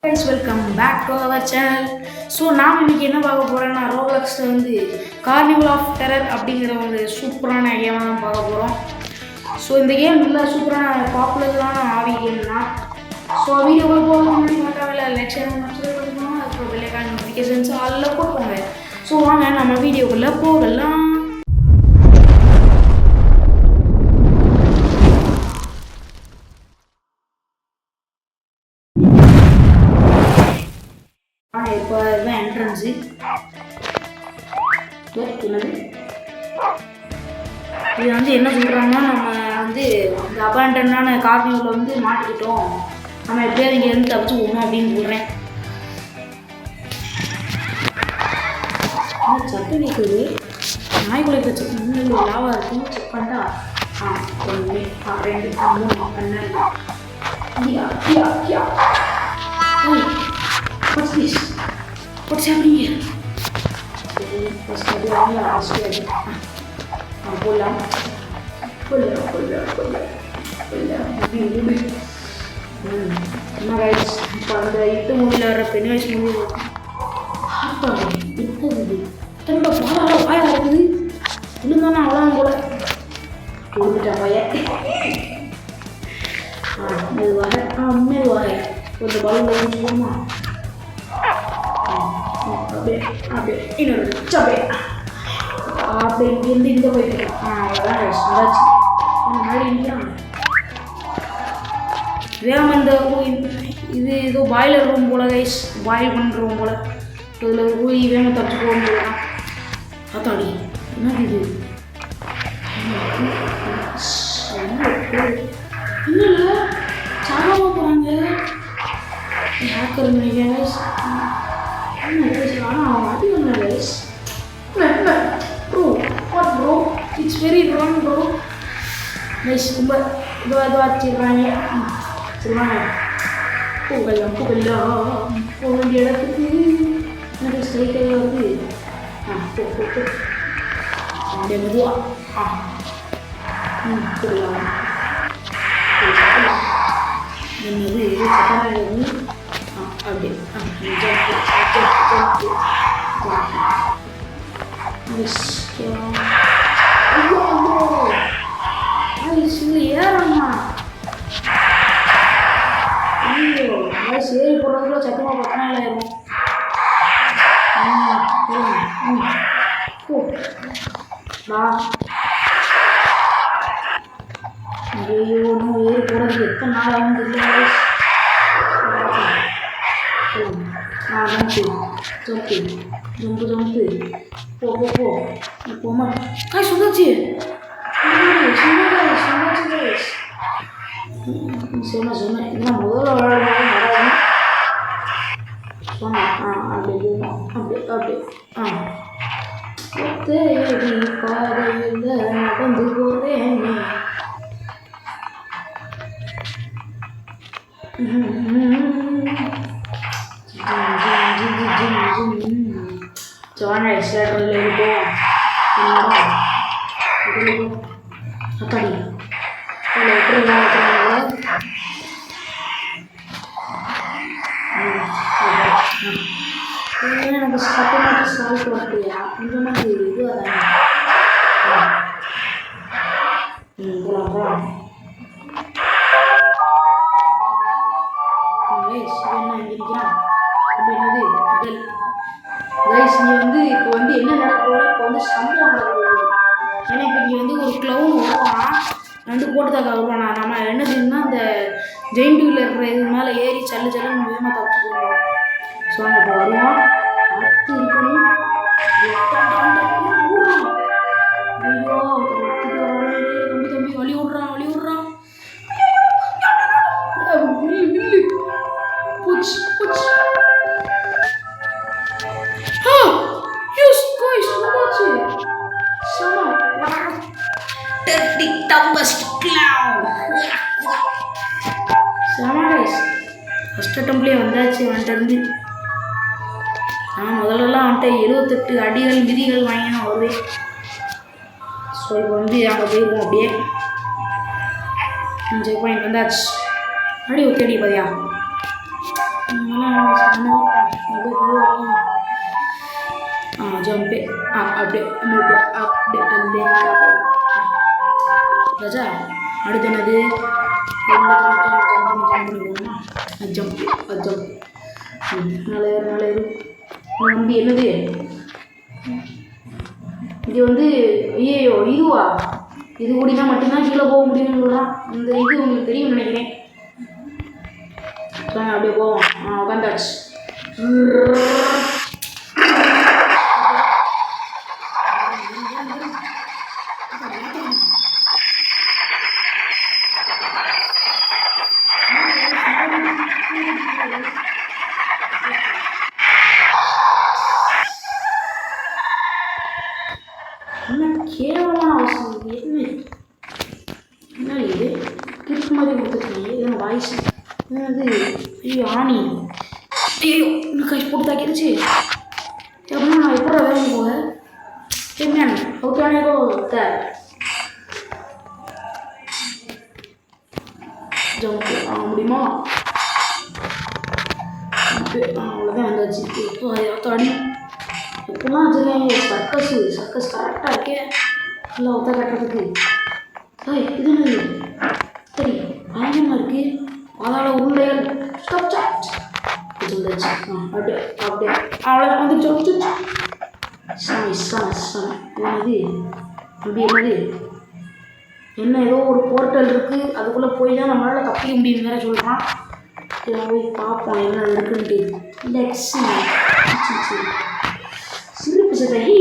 guys, welcome back to our channel. So நாம் இன்றைக்கி என்ன பார்க்க போகிறோன்னா ரோப்ளக்ஸில் வந்து கார்னிவல் ஆஃப் டெரர் அப்படிங்கிற ஒரு சூப்பரான கேமாக தான் பார்க்க போகிறோம். ஸோ இந்த கேம் நல்லா சூப்பரான பாப்புலரான ஆவி கேம் தான். ஸோ வீடியோக்குள்ள போக முன்னாடி மறக்காம லைக் ஷேர் சப்ஸ்கிரைப் பண்ணிக்கோங்க. அதுக்கு பெல்லைக்கான நோட்டிஃபிகேஷன்ஸ் அதில் போட்டுக்கோங்க. ஸோ வாங்க நம்ம வீடியோக்குள்ளே போகலாம். இப்போ இதுதான் என்ட்ரன்ஸு. இது வந்து என்ன சொல்கிறாங்கன்னா, நம்ம வந்து இந்த அபாண்டனான கார்னிவலில் வந்து மாட்டிக்கிட்டோம், நம்ம எப்படியாவது இங்கேருந்து தப்பிச்சு போகணும் அப்படின்னு சொல்கிறேன். சட்டை நிற்குது, நாய்க்குள்ள இருக்க சட்டை முன்னாடி லாவாக இருக்கும். செக் பண்ணிட்டா ஒன்று 2 3 கண்ணாடி. What's this? What's happening here? First I do all the pull up. Nah guys, pada itu mobil Arab ini guys, mobil apa ini? Itu tadi. Tapi apa ayah ini? Ini mana orang boleh? Kita coba ya. Mewah ya. Udah baru lagi semua. Abe ini udah capek. Abe ini இந்த போயிட்டு அவ்வளோதான் guys வந்தாச்சு. முன்னாடி நிற்கிறாங்க வேமந்த. இது ஏதோ boiler room போல் guys, boil பண்ணுற room போல். இதில் போய் வேம தப்பிச்சு போக முடியலாம். அத்தாடி என்னது இது? இல்லை சாகாம போகிறாங்க. ஹேக்கர் நினைக்கிறேன் guys. Bro, it's very wrong bro. Guys, kumba dua ciranya. Ciranya. Pugalam. Pugal dia dah tu. Nanti sekali kali lagi. Puk. Dia berdua. Pugalam. Ini sekarang ini. Update. Jump. Guys, guys, lihatlah. Guys, ini pura-pura satu apa kenal ya? Ayo, ini pura kita nalar guys. Jump. Poma. Guys, sudah sih. Guys. Zona. Ini modal orang ini. Zona. Update. Teri padayilla nadandu poreni. Jangan excited lagi apa ni? Kalau pernah ini nak satu macam sekali tu ya, ini macam itu ada. Pulang. Guys, என்ன நினைக்கிறான்? அப்படினது guys, நீ வந்து இப்போ வந்து என்ன நடக்குது? இப்போ வந்து சம்பவம் நடக்குது. ஏன்னா இப்போ நீ வந்து ஒரு க்ளவுன் வருவான், வந்து போட்டுதாக்கா வருவானா. நம்ம என்ன செய்யணும்னா, இந்த ஜெயிண்ட் வீலில் இருக்கிற இது மேலே ஏறி சல்லுன்னு வேகமாக தப்பிச்சு போடுவோம். ஸோ அங்கே இப்போ வருவான், பார்த்து இருக்கணும். ஐயோ தம்பி வழி விட்றான். புச் ஃபஸ்ட் அட்டம்ப்லேயே வந்தாச்சு வந்துட்டு. நான் முதல்லலாம் வந்துட்டு 78 அடிகள் மிதிகள் வாங்கினேன் அவரே. ஸோ இப்போ வந்து அங்கே போயிருக்கோம். அப்படியே செக் பாயிண்ட் வந்தாச்சு. அடி ஓகே அடி பாதியா. அப்படி அல்லே ராஜா. அடுத்து என்னது? ஜம்ப் ஜம்ப் நாளே நம்பி என்னது இது வந்து? ஐயோ இதுவா? இது ஓடினா மட்டும்தான் கீழே போக முடியும்னு சொல்கிறான். இந்த இது உங்களுக்கு தெரியும்னு நினைக்கிறேன். அப்படியே போவோம். உட்காந்தாச்சு. என்ன கேவலமான அவசியம் இது? என்ன இது கிறுக்கு மாதிரி கொடுத்துருக்கீங்க? இது வாய்ஸ் என்னது? ஐயோ ஆணி. ஐயோ இன்னும் கை போட்டு தாக்கிடுச்சு. எப்படின்னா நான் எப்போ வேலை போக மேன் ஓகே ஜம்ப் முடியுமா? அவ்வளோதான் வந்தாச்சு. அடி எப்படிலாம் வச்சுருக்காங்க சர்க்கஸ் கரெக்டாக இருக்கே இல்லை ஒத்த கட்டுறதுக்கு. இது என்னது? சரி பயங்கரமாக இருக்குது. பாதாள உருண்டைகள் வந்துச்சு. அப்படியே அப்படியே அவ்வளோதான் வந்துச்சு. என்னது அப்படி என்னது? என்ன ஏதோ ஒரு போர்ட்டல் இருக்குது, அதுக்குள்ளே போய் தான் நம்மளால் தப்பிக்க முடியும் வேற சொல்கிறான். போய் பார்ப்போம் என்ன இருக்குன்ட்டு. சிரிப்பு சரி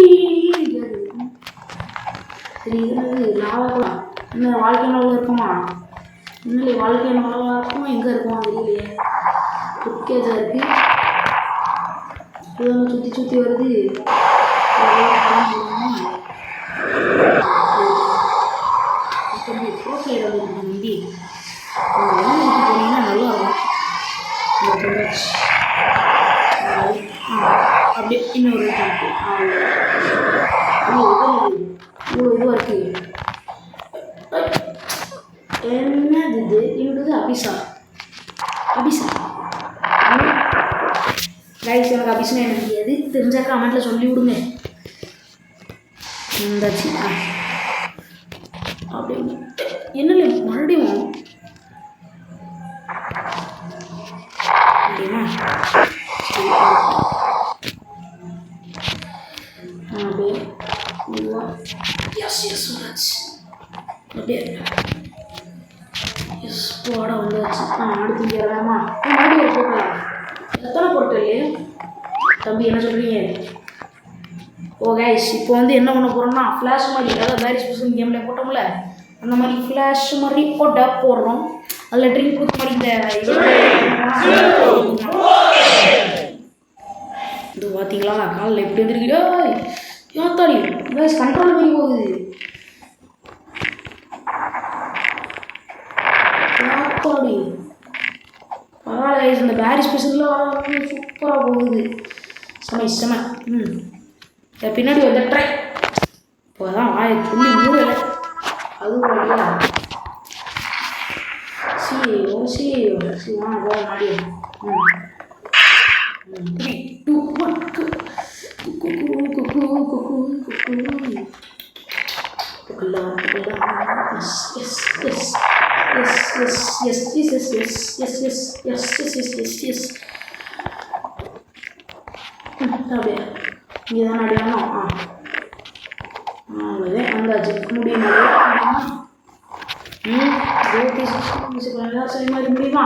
இது லாவாக்கலாம். என்ன வாழ்க்கை நலவாக இருக்குமா? இன்னும் வாழ்க்கை நலவாக இருக்குமா? எங்கே இருக்குமா தெரியலையே. துக்கேஜாக இருக்குது. இது ஒன்று சுற்றி சுற்றி வருது. ப்ரோஃபைல் வந்து முந்தி போனீங்கன்னா நல்லா இருக்கும். அப்படியே இன்னொரு இவ்வளோ இதுவாக இருக்குது. என்னது இது? இவனுக்கு அபிஷா கைஸ். எனக்கு அபிஷனா எனக்கு தெரியாது. தெரிஞ்சா கமெண்ட்டில் சொல்லி விடுங்க. இருந்தாச்சு. அப்படி என்ன மறுபடியும் அப்படின்னா அப்படியே அப்படியே போட வந்தாச்சு. அடுத்து இங்கே வேணாமா? மறுபடியும் ஒரு போட்டலாம். எத்தனை போட்டல் தம்பி என்ன சொல்கிறீங்க? ஓ கைஸ் இப்போ வந்து என்ன பண்ண போகிறோம்னா ஃப்ளாஷ் மாதிரி, அதாவது வேரி ஸ்பெஷல் கேமில் போட்டோம்ல அந்த மாதிரி ஃப்ளாஷ் மாதிரி போடுறோம். அதில் ட்ரிங்க் கொடுத்த மாதிரி இது பார்த்தீங்களா காலில் எப்படி வந்துருக்குதோ ஏத்தாடி கைஸ். கண்ட்ரோல் பண்ணி போகுது. ஏத்தாடி பரவாயில்ல கைஸ். இந்த வேரி ஸ்பெஷலில் சூப்பராக போகுது. செம. பின்னாடி வந்து ட்ரை இப்போ தான் வாயை துள்ளி மூடலை. அதுவும் வழியா வாங்க போக மாட்டேன். 3, 2, 1 அப்படியே இங்கே தான் அடிக்கணும். அவ்வளோதான் வந்தாச்சு. முடியும் சரி மாதிரி முடியுமா?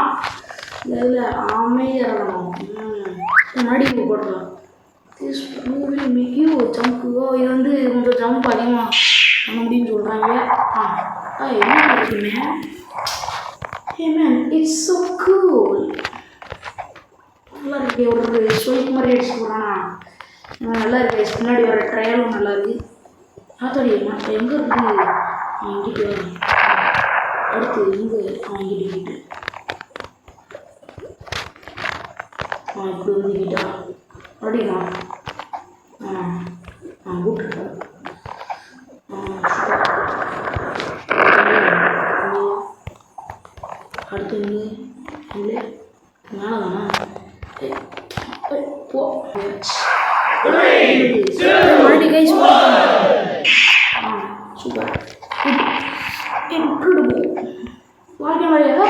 இல்லை அமைதியாக இருக்கணும். முன்னாடி போடலாம். ஜம்ப்பு இது வந்து கொஞ்சம் ஜம்ப் அதிகமாக பண்ண முடியும்னு சொல்கிறாங்க. என்ன இருக்குங்க? Hey man it's so cool. நல்லா இருக்கு. ஒரு ஸ்வீட் மாதிரி அடிச்சு போடுறானா நல்லா இருக்கு. முன்னாடி வர ட்ரையலும் நல்லா இருக்கு. ஆத்தாடி நான் எங்கே இருக்குது? இங்கிட்டு அடுத்து இங்கே இங்கிட்டு இப்படி வந்துக்கிட்டா அப்படிமா? கூப்பிட்டு அடுத்து இங்கே இல்லை மேலே தானே போ. மறுபடி கைஸ் சூப்பர் வாழ்க்கை வழியாக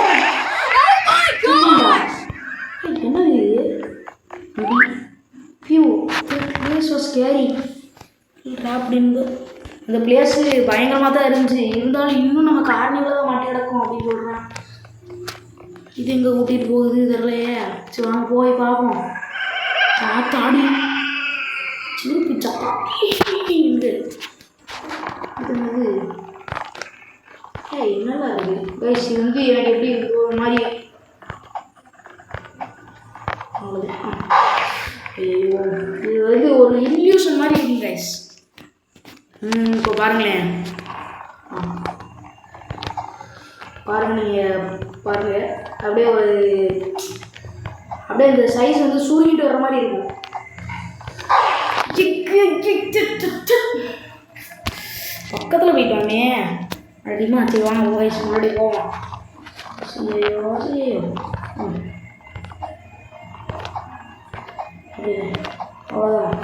என்னது பியூ பிளேஸ் வாஸ் ஸ்கேரி அப்படின்னு இந்த பிளேஸு பயங்கரமாக தான் இருந்துச்சு. இருந்தாலும் இன்னும் நம்ம கார்னிவலில் தான் மாட்டி கிடக்கும் அப்படின்னு சொல்கிறேன். இது எங்கே கூட்டிகிட்டு போகுது தெரியலையே. சரி வாங்க போய் பார்ப்போம். சாத்தாடி சிரிப்பு சாத்தாடி இது என்னது என்னடா இருக்குது கைஸ். இது வந்து எனக்கு எப்படி இருக்கு ஒரு மாதிரி அவ்வளோதான். ஐயோ இது வந்து ஒரு இல்யூஷன் மாதிரி இருக்குங்க கைஸ். இப்போ பாருங்களேன் பாருங்கள் நீங்கள் பாருங்கள் அப்படியே அப்படியே இந்த சைஸ் வந்து சுருங்கிட்டு வர மாதிரி இருக்கும். பக்கத்தில் போயிட்டோமே அதிகமாக சரி வாங்க வயசு முன்னாடி போவோம். அவ்வளோதான்.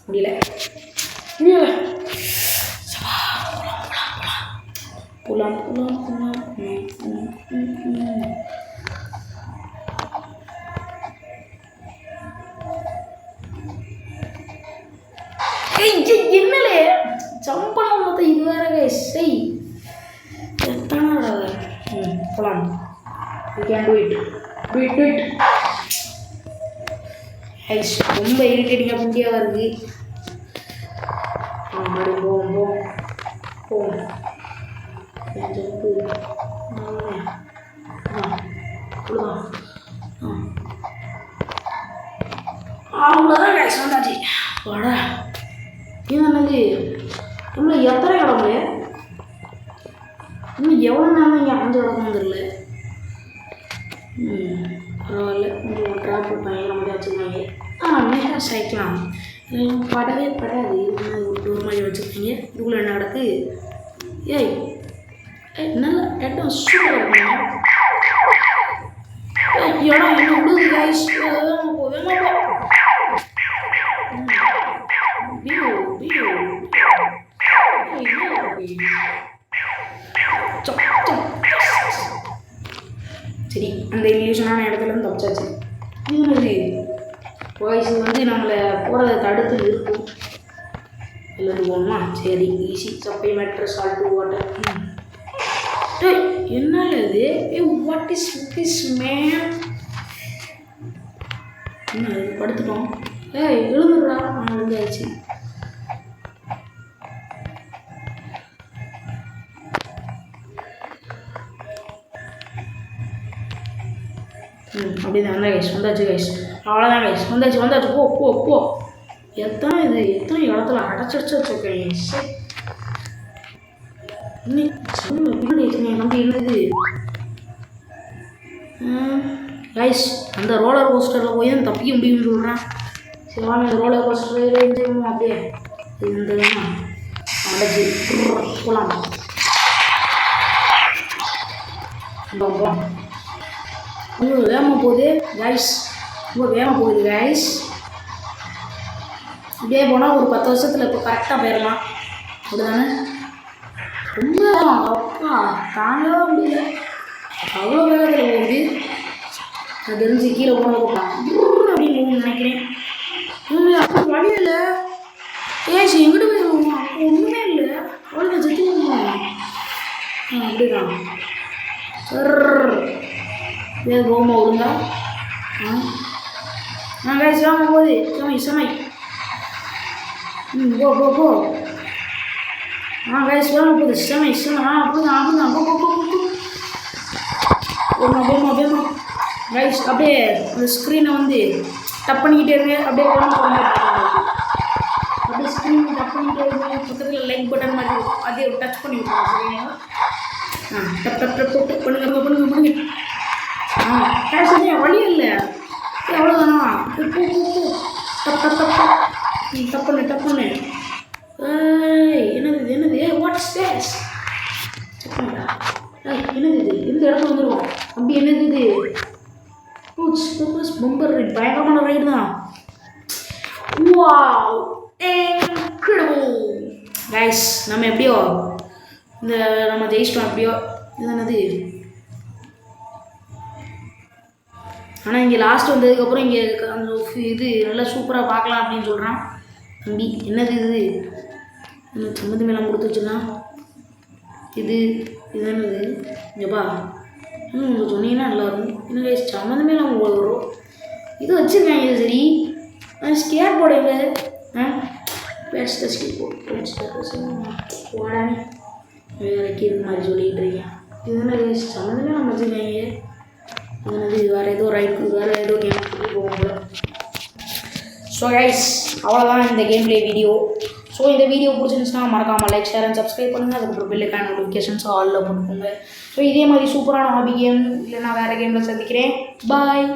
முடியல புலாம் புலாம் புலாம். என்னலே சம்பளம் மொத்த இது வேற செய் எத்தனை போலாம். You can do it do it do it. ஐஸ் ரொம்ப இரிட்டேட்டிங்காக புண்டியாக வருது. மறுபடியும் போவோம் போவோம் போவோம். அவ்வளோதான் கைஸ் வந்தாச்சு. வாடா என்னது இன்னும் எத்தனை கிடம்பு இன்னும் எவ்வளோ நேரம் இங்கே அஞ்சு கிடக்கும் தெரியல. பரவாயில்ல கொஞ்சம் ட்ராப் பயங்கரமாக வச்சுருக்காங்க. மேலே சைக்கலாம் படவே படாது. ஒரு மாதிரி வச்சுருக்கீங்க. இதுக்குள்ளே என்ன கிடக்கு? ஏய் நல்லா இடம் சூப்பராக இருக்குங்க. இடம் என்ன விடுது கைஸ். சரி அந்த இல்யூஷனான இடத்துலேருந்து தப்பிச்சாச்சு. இது வாய்ஸ் வந்து நம்மளை போகிறத தடுத்து இருக்கும். எல்லாத்துக்கும் போகணுமா? சரி ஈஸி. சப்பை மேட்ரஸ் சால்ட்டு வாட்டர். என்ன இது? What is this man? என்ன இது படுத்துட்டோம். எழுதுறா எழுந்தாச்சு. அப்படிதான் கைஸ் வந்தாச்சு கைஸ். அவ்வளோதான் கைஸ் வந்தாச்சு வந்தாச்சு. போ போ போ. எத்தனை இடத்துல அடைச்சடிச்சு வச்சுருக்கேன். நம்பி என்னது கைஸ் அந்த ரோலர் கோஸ்டரில் போய் தான் தப்பிக்க முடியும்னு சொல்கிறேன். சரி வாங்க ரோலர் கோஸ்டரில் என்ஜாய் அப்படியே இந்த அடைச்சி போகலாம். ரொம்ப வேகமாக போகுது கைஸ். ரொம்ப வேகமாக போகுது கைஸ். இப்படியே போனால் ஒரு 10 வருஷத்தில் இப்போ கரெக்டாக போயிடலாம். அப்படிதானே? ரொம்ப அப்பா தாங்கவே முடியல. அவ்வளோ வேகத்தில் போகுது. அது தெரிஞ்சு கீழே போனதுக்கப்புறம் அப்படின்னு நினைக்கிறேன். அப்போ வழி இல்லை. ஏசி எங்கிட்ட போய் ஒன்றுமே இல்லை. அவ்வளோ செத்து அப்படிதான் ஏது போகுமா ஒழுங்கா? கைஸ் வாங்க போகுது. சமை சமை. போ போ போ. கைஸ் வாங்க போகுது. சமை சமை. அப்படிதான் அப்படிதான். போ போ போ போ. போமா போமா போமா. கைஸ் அப்படியே அந்த ஸ்க்ரீனை வந்து டப் பண்ணிக்கிட்டே இருங்க. அப்படியே அப்படியே ஸ்க்ரீன் டப் பண்ணிக்கிட்டே இருங்க. பக்கத்தில் லைக் பட்டன் மாதிரி அதே டச் பண்ணி விட்டுருங்க. சரிங்களா? டப் டப் டப் டப் பண்ணுங்க பண்ணுங்க பண்ணுங்க. வழி இல்லை. எவ்வளோதானா? டப் டப் டப் டப்புன்னு டப்புன்னு. என்னது என்னது? Watts this? என்னது இது? இந்த இடத்துல வந்துடுவோம். அப்படி என்னது இது? பம்பர் ரைட், பயங்கரமான ரைடு தான். Wow, incredible guys. நம்ம எப்படியோ இந்த நம்ம ஜெயிச்சிட்டோம் எப்படியோ. இது என்னது? ஆனால் இங்கே லாஸ்ட் வந்ததுக்கப்புறம் இங்கே அந்த இது நல்லா சூப்பராக பார்க்கலாம் அப்படின்னு சொல்கிறான் தம்பி. என்னது இது? சம்மந்தி மேலாம் கொடுத்து வச்சுக்கலாம். இது இது என்னது? இங்கேப்பா கொஞ்சம் சொன்னீங்கன்னா நல்லாயிருக்கும். என்ன சம்மந்தி மேலாம் உங்களுக்கு வரும். இது வச்சுருக்காங்க. இது சரி. ஸ்கேட் போர்டு எங்கே? பேஸ்ட் ஸ்கேட் போர்டு போடானே வேலைக்கு இது மாதிரி சொல்லிகிட்டு இருக்கேன். இது என்ன சம்மந்தமே நம்ம வச்சுருக்காங்க. இது வேறு ஏதோ ரைட்டு வேறு ஏதோ கேம் போவாங்க. ஸோ கைஸ், அவ்வளோதான் இந்த கேம் பிளே வீடியோ. ஸோ இந்த வீடியோ பிடிச்சிருந்துச்சுன்னா மறக்காமல் லைக், ஷேர் அண்ட் சப்ஸ்கிரைப் பண்ணுங்கள். அதுக்கப்புறம் பெல்லுக்கான நோட்டிஃபிகேஷன்ஸ் ஆலில் போட்டுக்கோங்க. ஸோ இதே மாதிரி சூப்பரான ஹாபி கேம் இல்லைனா வேறு கேமில் சந்திக்கிறேன். பாய்.